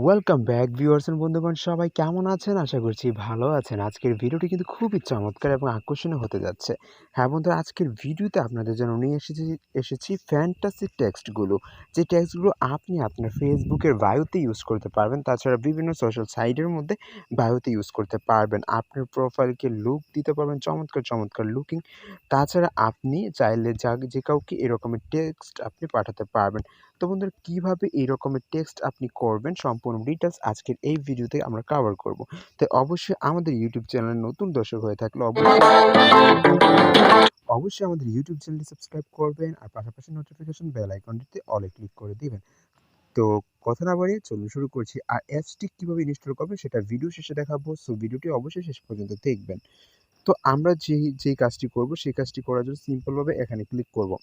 Welcome back viewers and বন্ধুগণ, সবাই কেমন আছেন? আশা করছি ভালো আছেন। আজকের ভিডিওটি কিন্তু খুবই চমৎকার এবং আকর্ষণীয় হতে যাচ্ছে। হ্যাঁ বন্ধুরা, আজকের ভিডিওতে আপনাদের জন্য নিয়ে এসেছি ফ্যান্টাসি টেক্সটগুলো। যে টেক্সটগুলো আপনি আপনার ফেসবুকের বায়োতে ইউজ করতে পারবেন, তাছাড়া বিভিন্ন সোশ্যাল সাইটের মধ্যে বায়োতে ইউজ করতে পারবেন। আপনার প্রোফাইলকে লুক দিতে পারবেন, চমৎকার চমৎকার লুকিং। তাছাড়া আপনি চাইলে যে কাউকে এরকমের টেক্সট আপনি পাঠাতে পারবেন। তো বন্ধুরা, কীভাবে এই রকমের টেক্সট আপনি করবেন সম্পূর্ণ ডিটেলস আজকের এই ভিডিওতে আমরা কভার করব। তাই অবশ্যই আমাদের ইউটিউব চ্যানেলে নতুন দর্শক হয়ে থাকলে অবশ্যই আমাদের ইউটিউব চ্যানেলটি সাবস্ক্রাইব করবেন আর পাশাপাশি নোটিফিকেশন বেল আইকনটিতে অলে ক্লিক করে দিবেন। তো কথা না বাড়িয়ে চলুন শুরু করছি। আর অ্যাপসটি কীভাবে ইনস্টল করবেন সেটা ভিডিও শেষে দেখাবো, সো ভিডিওটি অবশ্যই শেষ পর্যন্ত দেখবেন। তো আমরা যেই কাজটি করব সেই কাজটি করার জন্য সিম্পলভাবে এখানে ক্লিক করব।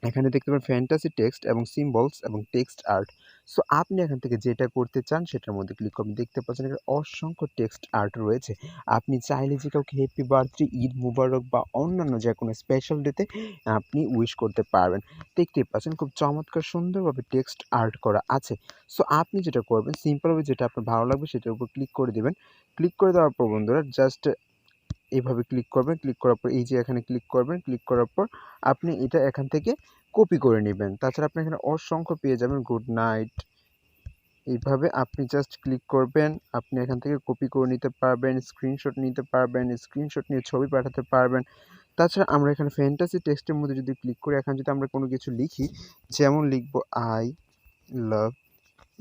এখানে দেখতে পারেন ফ্যান্টাসি টেক্সট এবং সিম্বলস এবং টেক্সট আর্ট। সো আপনি এখান থেকে যেটা করতে চান সেটার মধ্যে ক্লিক করবেন। দেখতে পাচ্ছেন এখানে অসংখ্য টেক্সট আর্ট রয়েছে। আপনি চাইলে যে কাউকে হ্যাপি বার্থডে, ঈদ মুবারক বা অন্যান্য যেকোনো স্পেশাল ডেতে আপনি উইশ করতে পারবেন। দেখতেই পাচ্ছেন খুব চমৎকার সুন্দরভাবে টেক্সট আর্ট করা আছে। সো আপনি যেটা করবেন সিম্পলভাবে যেটা আপনার ভালো লাগবে সেটার উপর ক্লিক করে দিবেন। ক্লিক করে দেওয়ার পর বন্ধুরা জাস্ট এভাবে ক্লিক করবেন। ক্লিক করার পর এই যে এখানে ক্লিক করবেন। ক্লিক করার পর আপনি এটা এখান থেকে কপি করে নেবেন। তাছাড়া আপনি এখানে অসংখ্য পেয়ে যাবেন গুড নাইট। এইভাবে আপনি জাস্ট ক্লিক করবেন। আপনি এখান থেকে কপি করে নিতে পারবেন, স্ক্রিনশট নিতে পারবেন, স্ক্রিনশট নিয়ে ছবি পাঠাতে পারবেন। তাছাড়া আমরা এখানে ফ্যান্টাসি টেক্সটের মধ্যে যদি ক্লিক করি, এখানে যদি আমরা কোনো কিছু লিখি, যেমন লিখব আই লাভ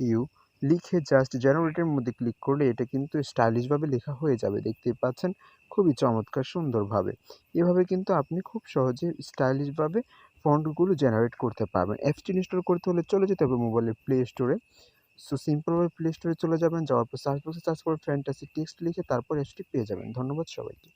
ইউ, লিখে জাস্ট জেনারেটের মধ্যে ক্লিক করলে এটা কিন্তু স্টাইলিশভাবে লেখা হয়ে যাবে। দেখতেই পাচ্ছেন খুবই চমৎকার সুন্দরভাবে। এভাবে কিন্তু আপনি খুব সহজে স্টাইলিশভাবে ফন্টগুলো জেনারেট করতে পারবেন। অ্যাপসটি ইনস্টল করতে হলে চলে যেতে হবে মোবাইলের প্লে স্টোরে। সো সিম্পলভাবে প্লে স্টোরে চলে যাবেন, যাওয়ার পর সার্চ বক্সে সার্চ করে ফ্যান্টাসি টেক্সট লিখে তারপর অ্যাপসটি পেয়ে যাবেন। ধন্যবাদ সবাইকে।